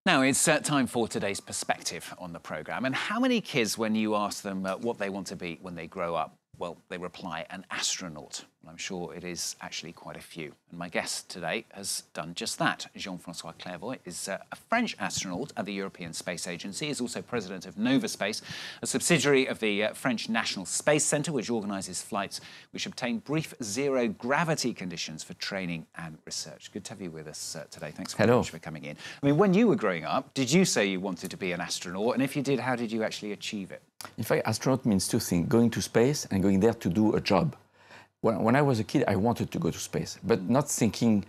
Now, it's time for today's perspective on the programme. And how many kids, when you ask them what they want to be when they grow up, well, they reply, an astronaut. I'm sure it is actually quite a few. And my guest today has done just that. Jean-François Clervoy is a French astronaut at the European Space Agency. He's also president of Nova Space, a subsidiary of the French National Space Centre, which organises flights which obtain brief zero-gravity conditions for training and research. Good to have you with us today. Thanks very much for coming in. I mean, when you were growing up, did you say you wanted to be an astronaut? And if you did, how did you actually achieve it? In fact, astronaut means two things, going to space and going there to do a job. When I was a kid, I wanted to go to space, but not thinking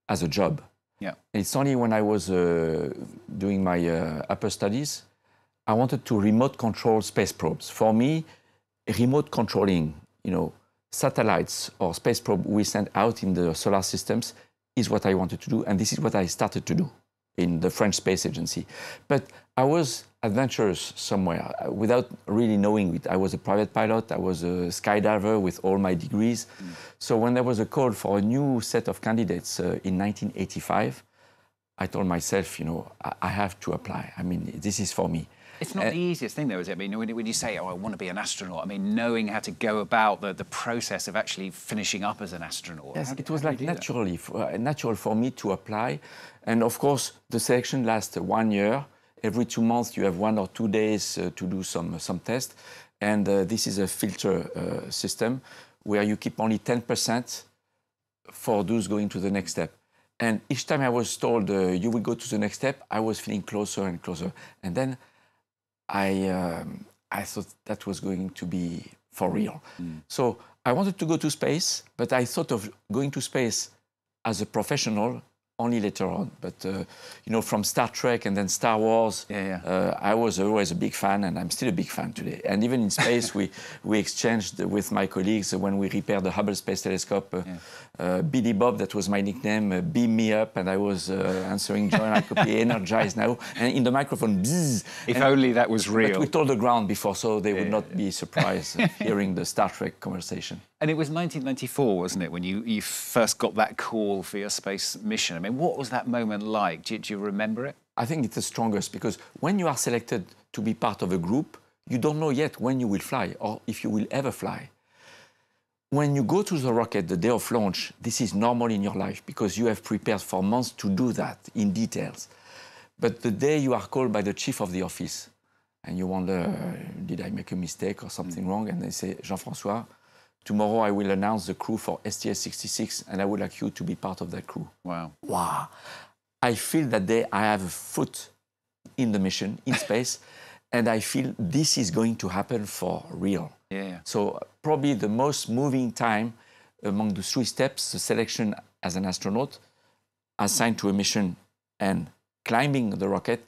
as a job. Yeah. It's only when I was doing my upper studies, I wanted to remote control space probes. For me, remote controlling, satellites or space probe we send out in the solar systems is what I wanted to do, and this is what I started to do in the French Space Agency. But I was adventurous somewhere without really knowing it. I was a private pilot, I was a skydiver with all my degrees. So when there was a call for a new set of candidates in 1985, I told myself, I have to apply. I mean, this is for me. It's not the easiest thing, though, is it? I mean, when you say, I want to be an astronaut, I mean, knowing how to go about the process of actually finishing up as an astronaut. Yes, it was like natural for me to apply. And of course, the selection lasts 1 year. Every 2 months, you have 1 or 2 days to do some tests. And this is a filter system where you keep only 10% for those going to the next step. And each time I was told, you will go to the next step, I was feeling closer and closer. And then I thought that was going to be for real. So I wanted to go to space, but I thought of going to space as a professional only later on. But, from Star Trek and then Star Wars, I was always a big fan, and I'm still a big fan today. And even in space, we exchanged with my colleagues when we repaired the Hubble Space Telescope. Billy Bob, that was my nickname, beam me up, and I was answering, John, I could be energized now. And in the microphone, bzzz. If only that was real. But we told the ground before, so they would not be surprised hearing the Star Trek conversation. And it was 1994, wasn't it, when you first got that call for your space mission? I mean, what was that moment like? Do you remember it? I think it's the strongest, because when you are selected to be part of a group, you don't know yet when you will fly or if you will ever fly. When you go to the rocket the day of launch, this is normal in your life because you have prepared for months to do that in details. But the day you are called by the chief of the office and you wonder, did I make a mistake or something wrong? And they say, Jean-François, tomorrow I will announce the crew for STS-66 and I would like you to be part of that crew. Wow. Wow. I feel that day I have a foot in the mission, in space, and I feel this is going to happen for real. Yeah. So probably the most moving time among the 3 steps, the selection as an astronaut, assigned to a mission and climbing the rocket,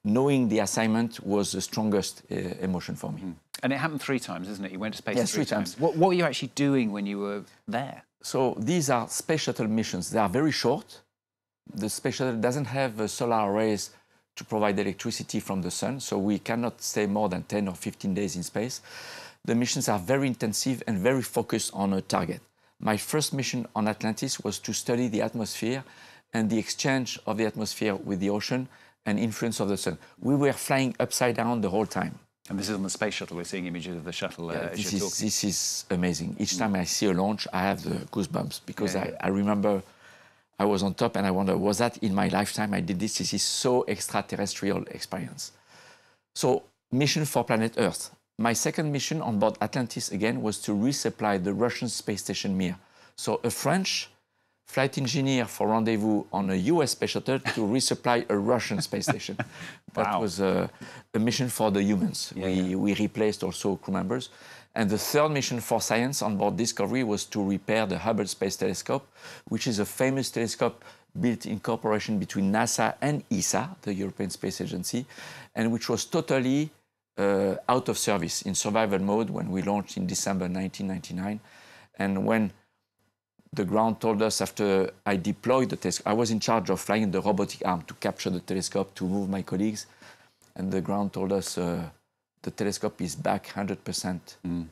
knowing the assignment was the strongest emotion for me. And it happened 3 times, isn't it? You went to space 3 times. What were you actually doing when you were there? So these are space shuttle missions. They are very short. The space shuttle doesn't have solar arrays to provide electricity from the sun, so we cannot stay more than 10 or 15 days in space. The missions are very intensive and very focused on a target. My first mission on Atlantis was to study the atmosphere and the exchange of the atmosphere with the ocean and influence of the sun. We were flying upside down the whole time. And this is on the space shuttle. We're seeing images of the shuttle This is amazing. Each time I see a launch, I have the goosebumps because I remember I was on top and I wonder, was that in my lifetime I did this? This is so extraterrestrial experience. So, mission for planet Earth. My second mission on board Atlantis again was to resupply the Russian space station Mir. So a French flight engineer for rendezvous on a US space shuttle to resupply a Russian space station. That was a mission for the humans. We replaced also crew members. And the third mission for science on board Discovery was to repair the Hubble Space Telescope, which is a famous telescope built in cooperation between NASA and ESA, the European Space Agency, and which was totally out of service in survival mode when we launched in December 1999. And when the ground told us after I deployed the telescope, I was in charge of flying the robotic arm to capture the telescope, to move my colleagues, and the ground told us the telescope is back 100%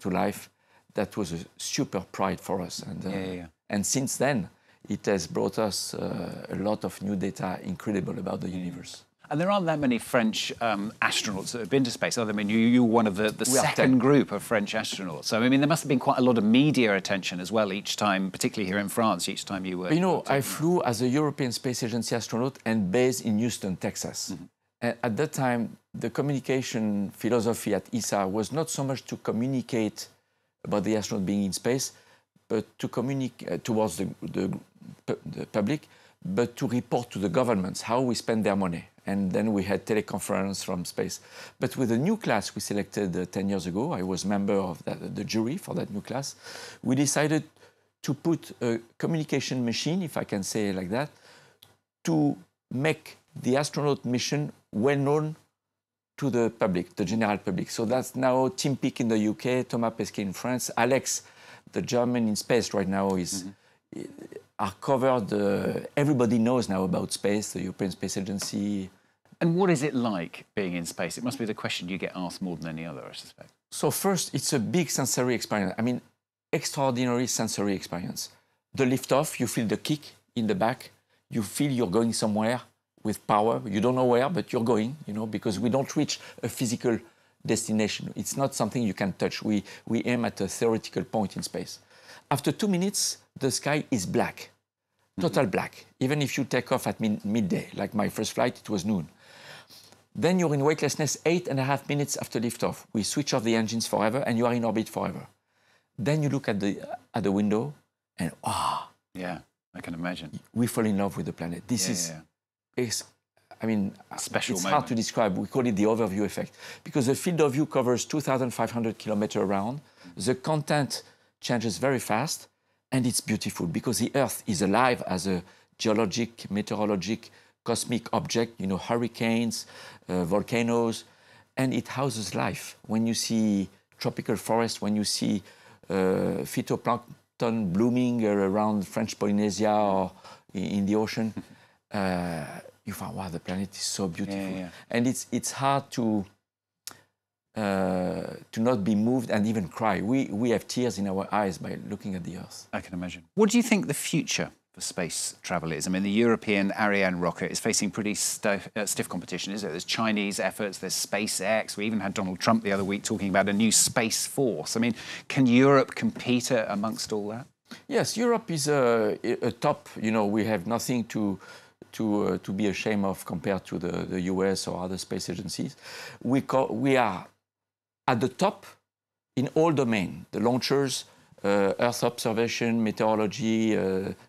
to life. That was a super pride for us. And, and since then, it has brought us a lot of new data, incredible about the universe. And there aren't that many French astronauts that have been to space, are there? I mean, you're one of the We are second 10. group of French astronauts. So, I mean, there must have been quite a lot of media attention as well each time, particularly here in France, each time you were... You know, I flew as a European Space Agency astronaut and based in Houston, Texas. And at that time, the communication philosophy at ESA was not so much to communicate about the astronaut being in space, but to communicate towards the public, but to report to the governments how we spend their money. And then we had teleconference from space. But with the new class we selected 10 years ago, I was member of the jury for that new class, we decided to put a communication machine, if I can say it like that, to make the astronaut mission well known to the public, the general public. So that's now Tim Peake in the UK, Thomas Pesquet in France, Alex, the German in space right now, is are covered. Everybody knows now about space, the European Space Agency. And what is it like being in space? It must be the question you get asked more than any other, I suspect. So first, it's a big sensory experience. I mean, extraordinary sensory experience. The liftoff, you feel the kick in the back. You feel you're going somewhere with power. You don't know where, but you're going, you know, because we don't reach a physical destination. It's not something you can touch. We aim at a theoretical point in space. After 2 minutes, the sky is black, total black. Even if you take off at midday, like my first flight, it was noon. Then you're in weightlessness 8.5 minutes after liftoff. We switch off the engines forever, and you are in orbit forever. Then you look at the window, and yeah, I can imagine. We fall in love with the planet. This is, I mean, special it's moment. hard to describe. We call it the overview effect, because the field of view covers 2,500 kilometers around. The content changes very fast, and it's beautiful because the Earth is alive as a geologic, meteorologic, cosmic object, you know, hurricanes, volcanoes, and it houses life. When you see tropical forests, when you see phytoplankton blooming around French Polynesia or in the ocean, you find, wow, the planet is so beautiful. And it's hard to not be moved and even cry. We have tears in our eyes by looking at the Earth. I can imagine. What do you think the future for space travel is? I mean, the European Ariane rocket is facing pretty stiff competition, is it? There's Chinese efforts, there's SpaceX. We even had Donald Trump the other week talking about a new space force. I mean, can Europe compete amongst all that? Yes, Europe is a top. You know, we have nothing to be ashamed of compared to the US or other space agencies. We are at the top in all domains, the launchers, Earth observation, meteorology,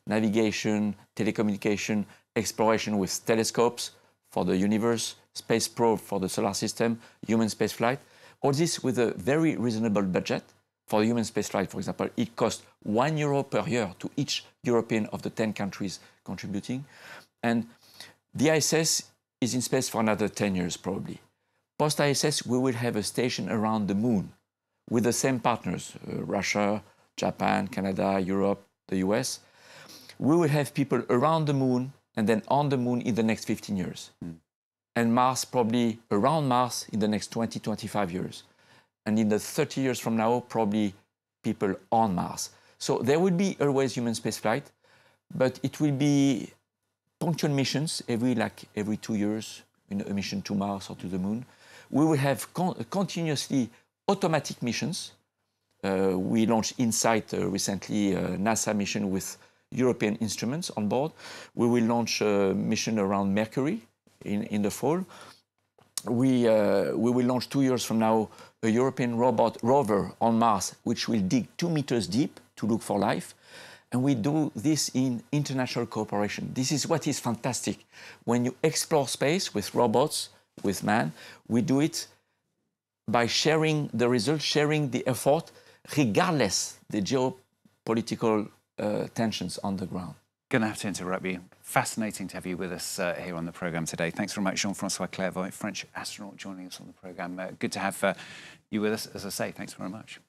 navigation, telecommunication, exploration with telescopes for the universe, space probe for the solar system, human spaceflight. All this with a very reasonable budget. For the human spaceflight, for example, it costs €1 per year to each European of the 10 countries contributing. And the ISS is in space for another 10 years, probably. Post-ISS, we will have a station around the moon with the same partners, Russia, Japan, Canada, Europe, the US. We will have people around the moon and then on the moon in the next 15 years. And Mars, probably around Mars in the next 20, 25 years. And in the 30 years from now, probably people on Mars. So there will be always human spaceflight, but it will be punctual missions every 2 years, you know, a mission to Mars or to the moon. We will have continuously automatic missions. We launched InSight recently, a NASA mission with European instruments on board. We will launch a mission around Mercury in the fall. We will launch 2 years from now a European robot rover on Mars, which will dig 2 meters deep to look for life. And we do this in international cooperation. This is what is fantastic. When you explore space with robots, with man, we do it by sharing the results, sharing the effort, regardless the geopolitical tensions on the ground. Going to have to interrupt you. Fascinating to have you with us here on the programme today. Thanks very much, Jean-François Clervoy, French astronaut, joining us on the programme. Good to have you with us, as I say. Thanks very much.